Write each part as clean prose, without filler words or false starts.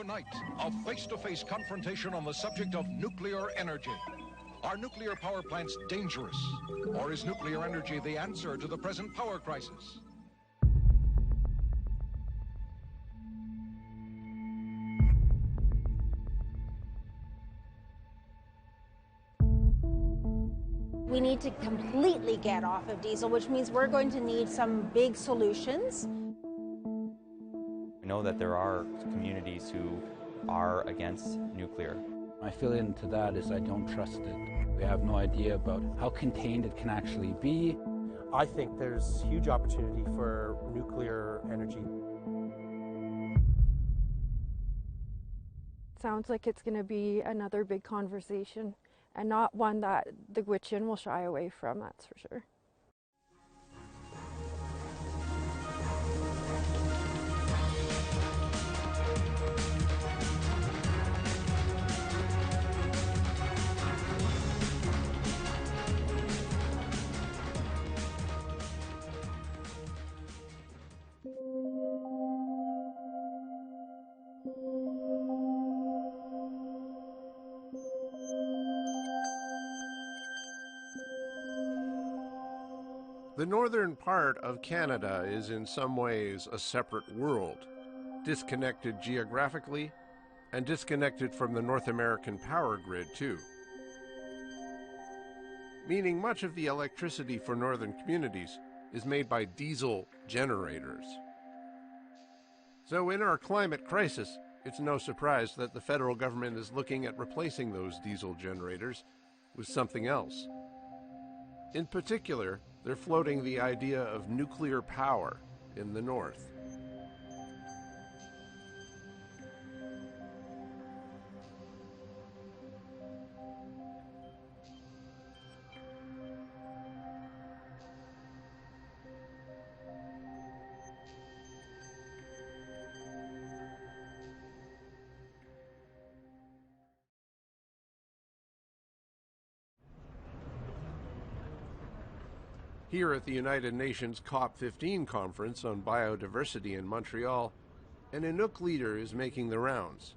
Tonight, a face-to-face confrontation on the subject of nuclear energy. Are nuclear power plants dangerous? Or is nuclear energy the answer to the present power crisis? We need to completely get off of diesel, which means we're going to need some big solutions. I know that there are communities who are against nuclear. My feeling to that is I don't trust it. We have no idea about how contained it can actually be. I think there's huge opportunity for nuclear energy. Sounds like it's going to be another big conversation, and not one that the Gwich'in will shy away from, that's for sure. The northern part of Canada is in some ways a separate world, disconnected geographically and disconnected from the North American power grid too. Meaning much of the electricity for northern communities is made by diesel generators. So in our climate crisis, it's no surprise that the federal government is looking at replacing those diesel generators with something else. In particular, they're floating the idea of nuclear power in the north. Here at the United Nations COP15 conference on biodiversity in Montreal, an Inuk leader is making the rounds.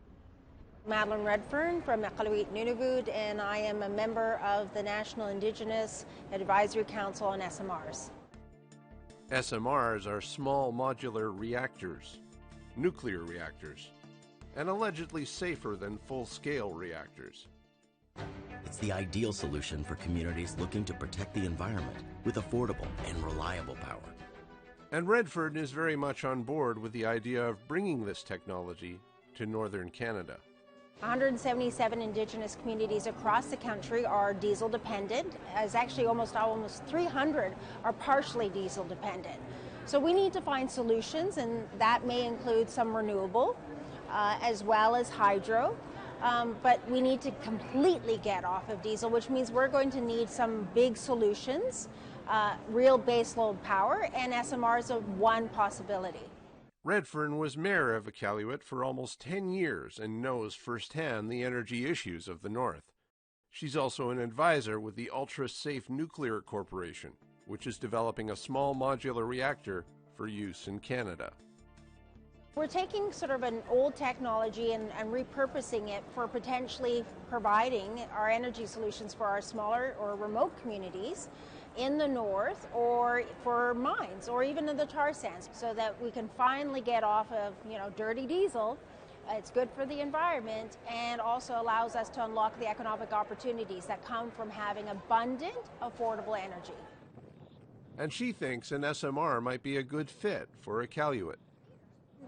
Madeline Redfern from Iqaluit Nunavut, and I am a member of the National Indigenous Advisory Council on SMRs. SMRs are small modular reactors, nuclear reactors, and allegedly safer than full-scale reactors. It's the ideal solution for communities looking to protect the environment with affordable and reliable power. And Redford is very much on board with the idea of bringing this technology to northern Canada. 177 Indigenous communities across the country are diesel dependent, as actually almost 300 are partially diesel dependent. So we need to find solutions, and that may include some renewable as well as hydro. But we need to completely get off of diesel, which means we're going to need some big solutions, real baseload power, and SMRs are one possibility. Redfern was mayor of Iqaluit for almost 10 years and knows firsthand the energy issues of the north. She's also an advisor with the Ultra Safe Nuclear Corporation, which is developing a small modular reactor for use in Canada. We're taking sort of an old technology and repurposing it for potentially providing our energy solutions for our smaller or remote communities in the north, or for mines, or even in the tar sands, so that we can finally get off of, dirty diesel. It's good for the environment and also allows us to unlock the economic opportunities that come from having abundant, affordable energy. And she thinks an SMR might be a good fit for Iqaluit.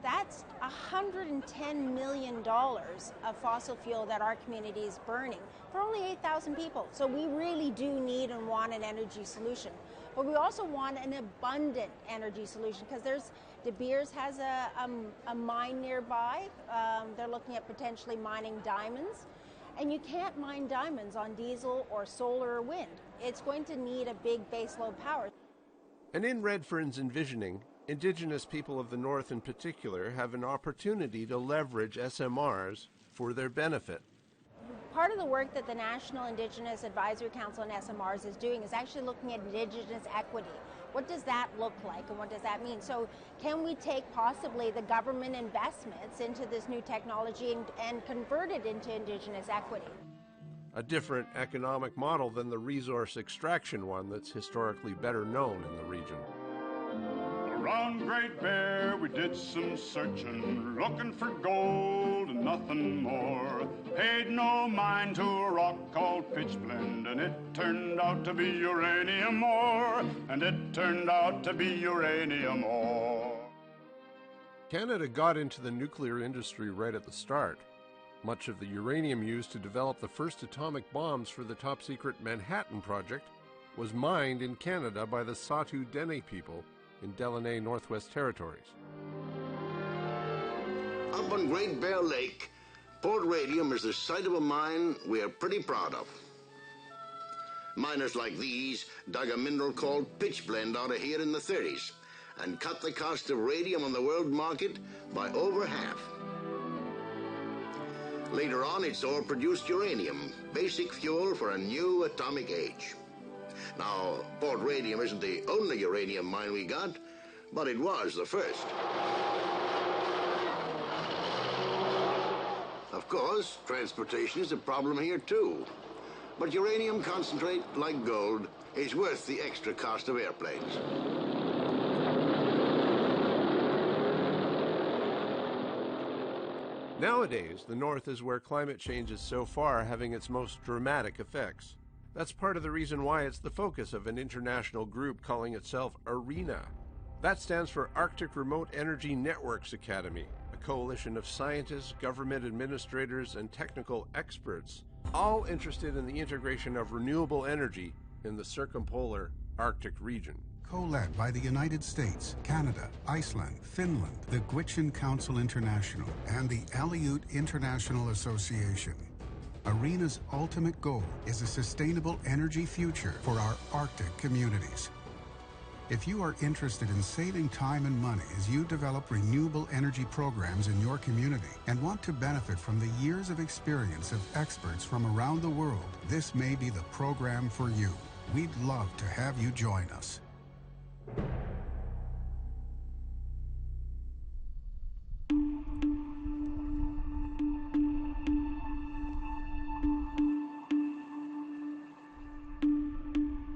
That's $110 million of fossil fuel that our community is burning for only 8,000 people. So we really do need and want an energy solution. But we also want an abundant energy solution, because De Beers has a mine nearby. They're looking at potentially mining diamonds. And you can't mine diamonds on diesel or solar or wind. It's going to need a big baseload power. And in Redfern's envisioning, Indigenous people of the North in particular have an opportunity to leverage SMRs for their benefit. Part of the work that the National Indigenous Advisory Council on SMRs is doing is actually looking at Indigenous equity. What does that look like and what does that mean? So can we take possibly the government investments into this new technology and convert it into Indigenous equity? A different economic model than the resource extraction one that's historically better known in the region. Around Great Bear we did some searching, looking for gold and nothing more. Paid no mind to a rock called pitchblende, and it turned out to be uranium ore, and it turned out to be uranium ore. Canada got into the nuclear industry right at the start. Much of the uranium used to develop the first atomic bombs for the top-secret Manhattan Project was mined in Canada by the Sault Dene people in Delaunay, Northwest Territories. Up on Great Bear Lake, Port Radium is the site of a mine we are pretty proud of. Miners like these dug a mineral called pitchblende out of here in the 30s and cut the cost of radium on the world market by over half. Later on, its ore produced uranium, basic fuel for a new atomic age. Now, Port Radium isn't the only uranium mine we got, but it was the first. Of course, transportation is a problem here too. But uranium concentrate, like gold, is worth the extra cost of airplanes. Nowadays, the North is where climate change is so far having its most dramatic effects. That's part of the reason why it's the focus of an international group calling itself ARENA. That stands for Arctic Remote Energy Networks Academy, a coalition of scientists, government administrators, and technical experts, all interested in the integration of renewable energy in the circumpolar Arctic region. Co-led by the United States, Canada, Iceland, Finland, the Gwich'in Council International, and the Aleut International Association. ARENA's ultimate goal is a sustainable energy future for our Arctic communities. If you are interested in saving time and money as you develop renewable energy programs in your community and want to benefit from the years of experience of experts from around the world, this may be the program for you. We'd love to have you join us.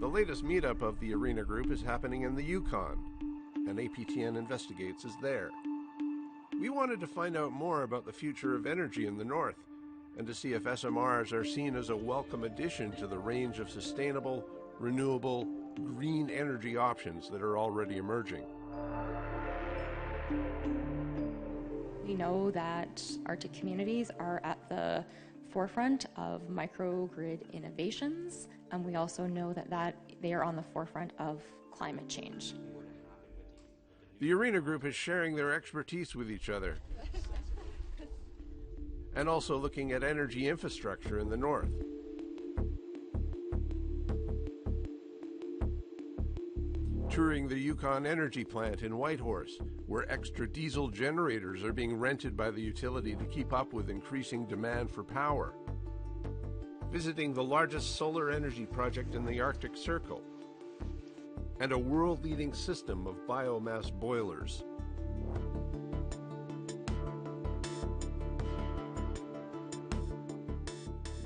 The latest meetup of the ARENA group is happening in the Yukon, and APTN Investigates is there. We wanted to find out more about the future of energy in the North, and to see if SMRs are seen as a welcome addition to the range of sustainable, renewable, green energy options that are already emerging. We know that Arctic communities are at the forefront of microgrid innovations, and we also know that they are on the forefront of climate change. The ARENA group is sharing their expertise with each other, and also looking at energy infrastructure in the North. Touring the Yukon energy plant in Whitehorse, where extra diesel generators are being rented by the utility to keep up with increasing demand for power. Visiting the largest solar energy project in the Arctic Circle, and a world-leading system of biomass boilers.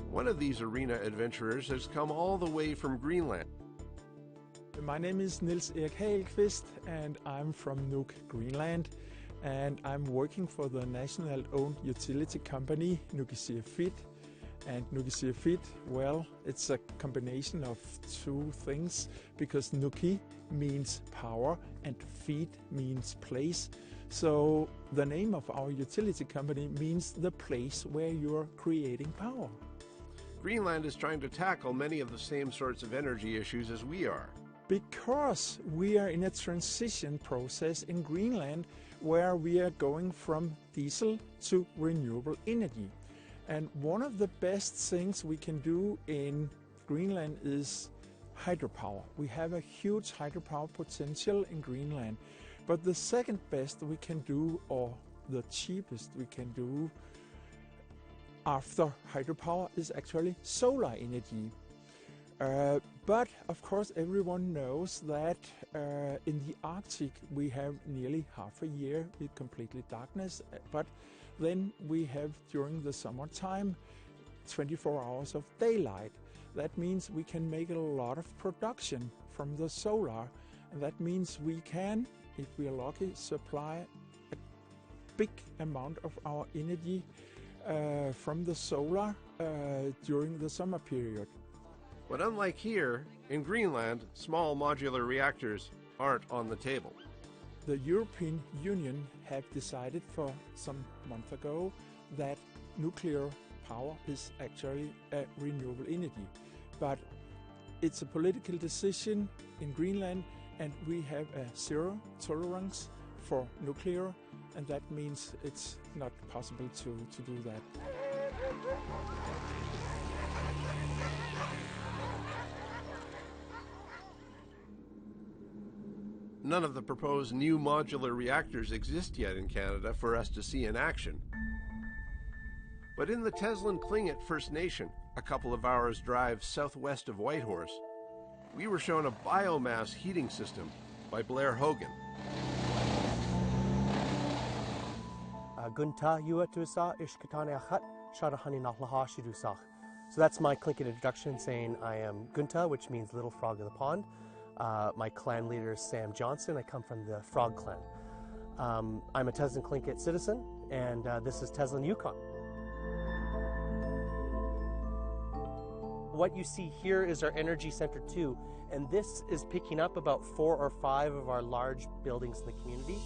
One of these ARENA adventurers has come all the way from Greenland. My name is Niels Erik Hagelqvist, and I'm from Nuuk, Greenland, and I'm working for the national-owned utility company Nukissiorfiit. And Nukissiorfiit, well, it's a combination of two things, because Nuki means power and feet means place. So the name of our utility company means the place where you're creating power. Greenland is trying to tackle many of the same sorts of energy issues as we are. Because we are in a transition process in Greenland where we are going from diesel to renewable energy. And one of the best things we can do in Greenland is hydropower. We have a huge hydropower potential in Greenland. But the second best we can do, or the cheapest we can do after hydropower, is actually solar energy. But of course everyone knows that in the Arctic we have nearly half a year with completely darkness, but then we have during the summertime 24 hours of daylight. That means we can make a lot of production from the solar, and that means we can, if we are lucky, supply a big amount of our energy from the solar during the summer period. But unlike here, in Greenland, small modular reactors aren't on the table. The European Union have decided for some months ago that nuclear power is actually a renewable energy. But it's a political decision in Greenland, and we have a zero tolerance for nuclear, and that means it's not possible to do that. None of the proposed new modular reactors exist yet in Canada for us to see in action. But in the Teslin-Tlingit First Nation, a couple of hours' drive southwest of Whitehorse, we were shown a biomass heating system by Blair Hogan. So that's my Tlingit introduction, saying I am Gunta, which means little frog in the pond. My clan leader is Sam Johnson. I come from the Frog clan. I'm a Teslin-Tlingit citizen, and this is Teslin, Yukon. What you see here is our energy center 2, and this is picking up about 4 or 5 of our large buildings in the community.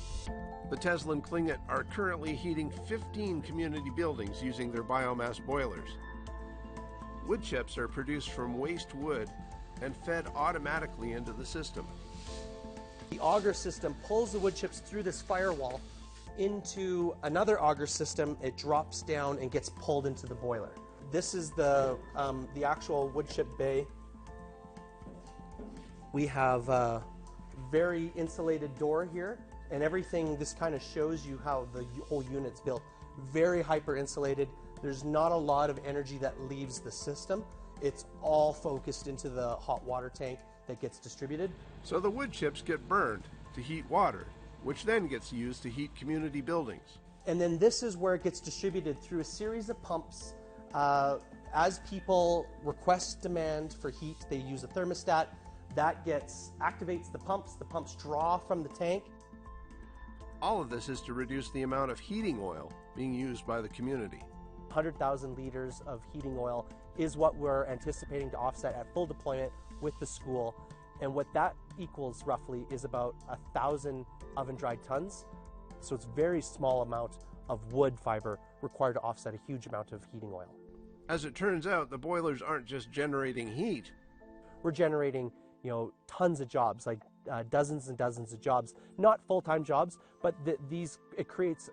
The Teslin-Tlingit are currently heating 15 community buildings using their biomass boilers. Wood chips are produced from waste wood and fed automatically into the system. The auger system pulls the wood chips through this firewall into another auger system. It drops down and gets pulled into the boiler. This is the actual wood chip bay. We have a very insulated door here, and everything, this kind of shows you how the whole unit's built. Very hyper insulated. There's not a lot of energy that leaves the system. It's all focused into the hot water tank that gets distributed. So the wood chips get burned to heat water, which then gets used to heat community buildings. And then this is where it gets distributed through a series of pumps. As people request demand for heat, they use a thermostat. That activates the pumps draw from the tank. All of this is to reduce the amount of heating oil being used by the community. 100,000 liters of heating oil is what we're anticipating to offset at full deployment with the school. And what that equals roughly is about 1,000 oven-dried tons. So it's a very small amount of wood fiber required to offset a huge amount of heating oil. As it turns out, the boilers aren't just generating heat. We're generating, tons of jobs, like dozens and dozens of jobs. Not full-time jobs, but it creates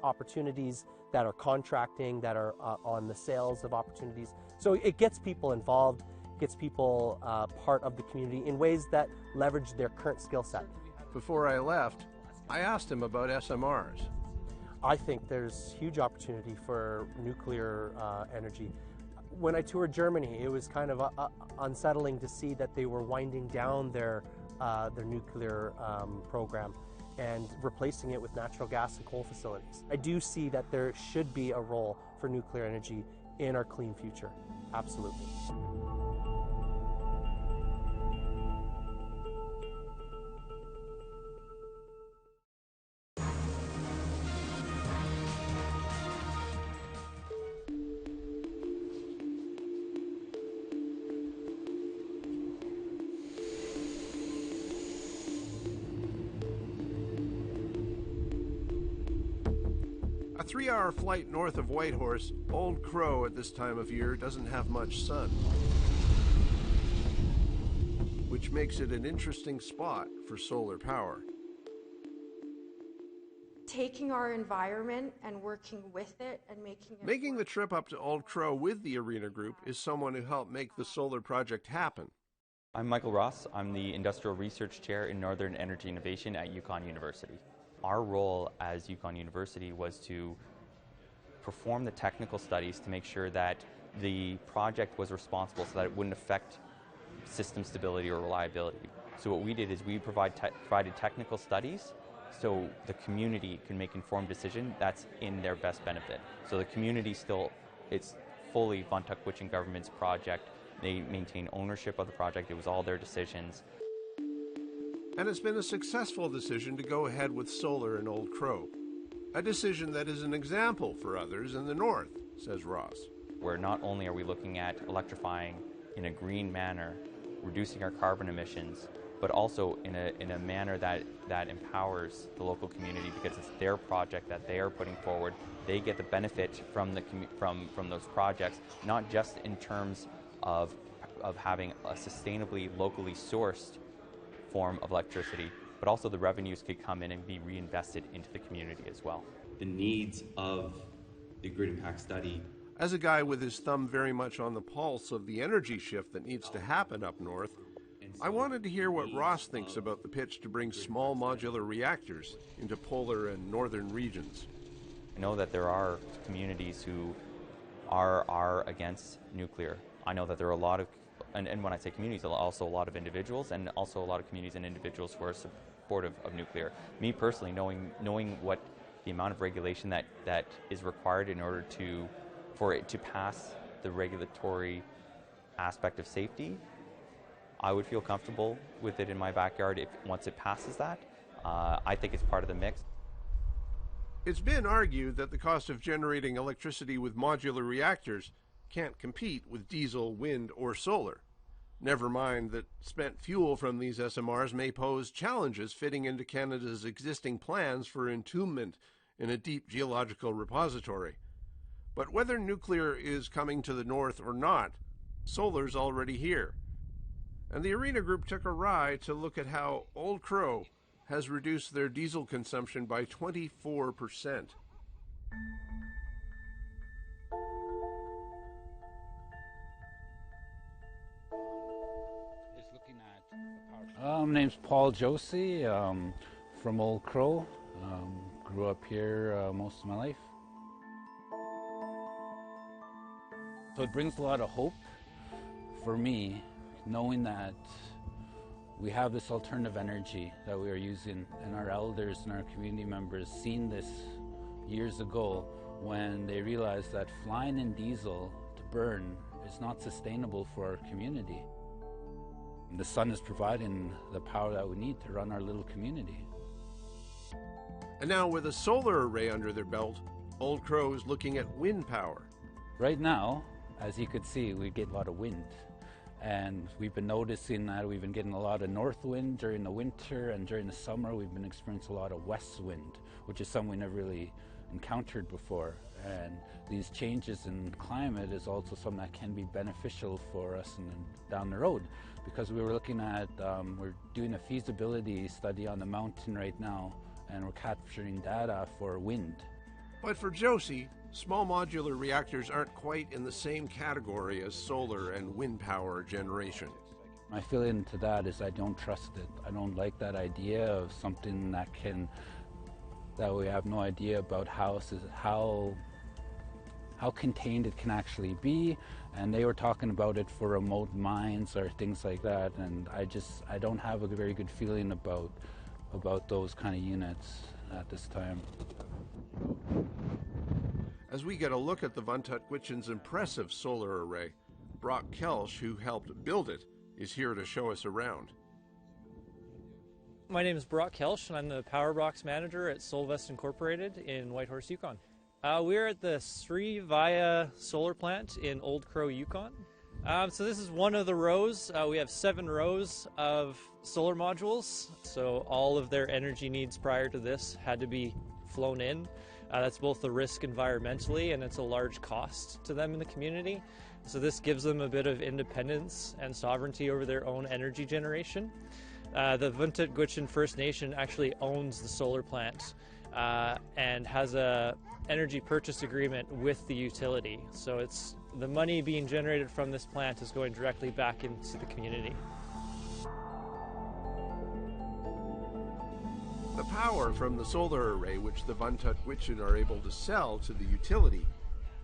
opportunities that are contracting, that are on the sales of opportunities. So it gets people involved, gets people part of the community in ways that leverage their current skill set. Before I left, I asked him about SMRs. I think there's huge opportunity for nuclear energy. When I toured Germany, it was kind of unsettling to see that they were winding down their nuclear program and replacing it with natural gas and coal facilities. I do see that there should be a role for nuclear energy in our clean future. Absolutely. A 3-hour flight north of Whitehorse, Old Crow at this time of year doesn't have much sun, which makes it an interesting spot for solar power. Taking our environment and working with it and Making the trip up to Old Crow with the Arena Group is someone who helped make the solar project happen. I'm Michael Ross. I'm the Industrial Research Chair in Northern Energy Innovation at Yukon University. Our role as Yukon University was to perform the technical studies to make sure that the project was responsible so that it wouldn't affect system stability or reliability. So what we did is we provided technical studies so the community can make informed decision that's in their best benefit. So the community still, it's fully Vuntut-Gwitchin government's project. They maintain ownership of the project. It was all their decisions. And it's been a successful decision to go ahead with solar in Old Crow. A decision that is an example for others in the north, says Ross. Where not only are we looking at electrifying in a green manner, reducing our carbon emissions, but also in a manner that empowers the local community because it's their project that they are putting forward. They get the benefit from those projects, not just in terms of having a sustainably, locally sourced form of electricity, but also the revenues could come in and be reinvested into the community as well. The needs of the grid impact study. As a guy with his thumb very much on the pulse of the energy shift that needs to happen up north, I wanted to hear what Ross thinks about the pitch to bring small modular reactors into polar and northern regions. I know that there are communities who are against nuclear. I know that there are a lot of, and when I say communities, also a lot of individuals, and also a lot of communities and individuals who are supportive of nuclear. Me personally, knowing what the amount of regulation that is required in order for it to pass the regulatory aspect of safety, I would feel comfortable with it in my backyard once it passes that. I think it's part of the mix. It's been argued that the cost of generating electricity with modular reactors can't compete with diesel, wind, or solar. Never mind that spent fuel from these SMRs may pose challenges fitting into Canada's existing plans for entombment in a deep geological repository. But whether nuclear is coming to the north or not, solar's already here. And the Arena Group took a ride to look at how Old Crow has reduced their diesel consumption by 24%. My name's Paul Josie, from Old Crow. Grew up here most of my life. So it brings a lot of hope for me, knowing that we have this alternative energy that we are using, and our elders and our community members seen this years ago when they realized that flying in diesel to burn is not sustainable for our community. And the sun is providing the power that we need to run our little community. And now with a solar array under their belt, Old Crow is looking at wind power. Right now, as you could see, we get a lot of wind. And we've been noticing that we've been getting a lot of north wind during the winter, and during the summer we've been experiencing a lot of west wind, which is something we never really encountered before. And these changes in climate is also something that can be beneficial for us down the road, because we were looking at, we're doing a feasibility study on the mountain right now, and we're capturing data for wind. But for Josie, small modular reactors aren't quite in the same category as solar and wind power generation. My feeling to that is I don't trust it. I don't like that idea of something that we have no idea about how contained it can actually be. And they were talking about it for remote mines or things like that, and I don't have a very good feeling about those kind of units at this time. As we get a look at the Vuntut-Gwitchin's impressive solar array, Brock Kelsch, who helped build it, is here to show us around. My name is Brock Kelsch, and I'm the Power Box Manager at Solvest Incorporated in Whitehorse, Yukon. We're at the Sri Vaya solar plant in Old Crow, Yukon. So this is one of the rows. We have 7 rows of solar modules, so all of their energy needs prior to this had to be flown in. That's both a risk environmentally, and it's a large cost to them in the community. So this gives them a bit of independence and sovereignty over their own energy generation. The Vuntut-Gwitchin First Nation actually owns the solar plant and has a energy purchase agreement with the utility. So it's the money being generated from this plant is going directly back into the community. The power from the solar array, which the Vuntut-Gwitchin are able to sell to the utility,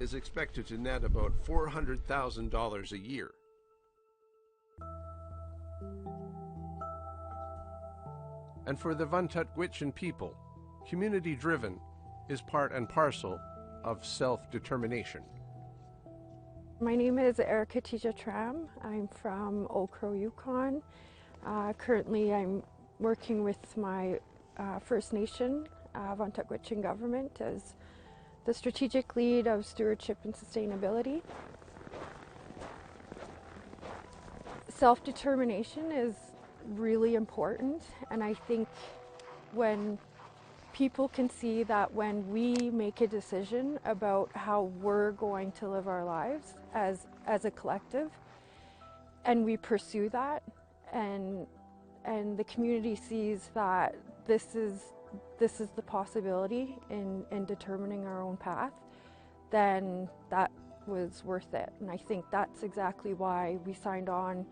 is expected to net about $400,000 a year. And for the Vuntut-Gwitchin people, community-driven is part and parcel of self-determination. My name is Erica Tija Tram. I'm from Old Crow, Yukon. Currently, I'm working with my First Nation Vuntut-Gwitchin government as the strategic lead of stewardship and sustainability. Self-determination is really important, and I think when people can see that when we make a decision about how we're going to live our lives as a collective, and we pursue that, and the community sees that this is the possibility in determining our own path, then that was worth it. And I think that's exactly why we signed on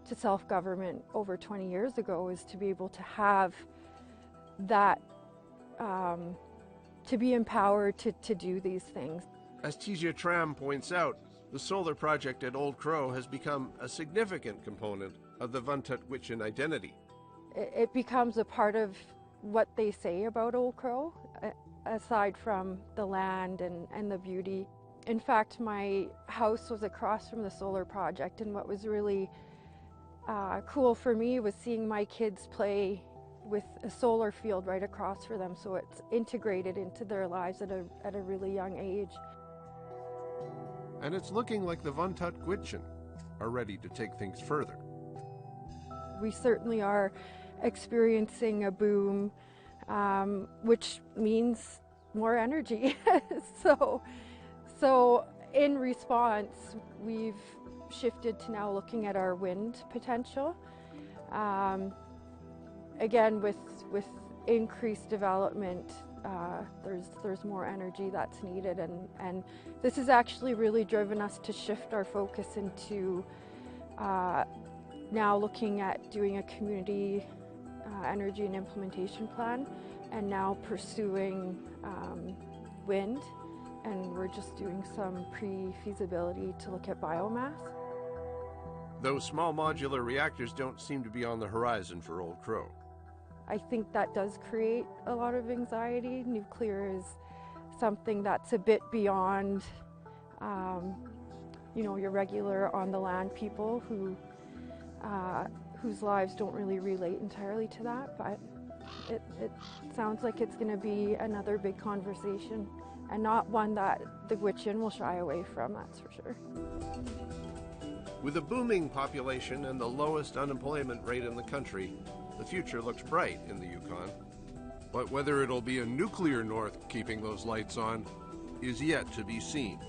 to self-government over 20 years ago, is to be able to have that, to be empowered to do these things. As Tija Tram points out, the solar project at Old Crow has become a significant component of the Vuntut-Gwitchin identity. It becomes a part of what they say about Old Crow, aside from the land and the beauty. In fact, my house was across from the solar project, and what was really cool for me was seeing my kids play with a solar field right across for them, so it's integrated into their lives at a really young age. And it's looking like the Vuntut-Gwitchin are ready to take things further. We certainly are experiencing a boom, which means more energy. So in response, we've shifted to now looking at our wind potential. Again, with increased development, there's more energy that's needed, and this has actually really driven us to shift our focus into now looking at doing a community energy and implementation plan, and now pursuing wind, and we're just doing some pre-feasibility to look at biomass. Those small modular reactors don't seem to be on the horizon for Old Crow. I think that does create a lot of anxiety. Nuclear is something that's a bit beyond, your regular on-the-land people whose lives don't really relate entirely to that. But it sounds like it's going to be another big conversation, and not one that the Gwitchin will shy away from, that's for sure. With a booming population and the lowest unemployment rate in the country, the future looks bright in the Yukon. But whether it'll be a nuclear north keeping those lights on is yet to be seen.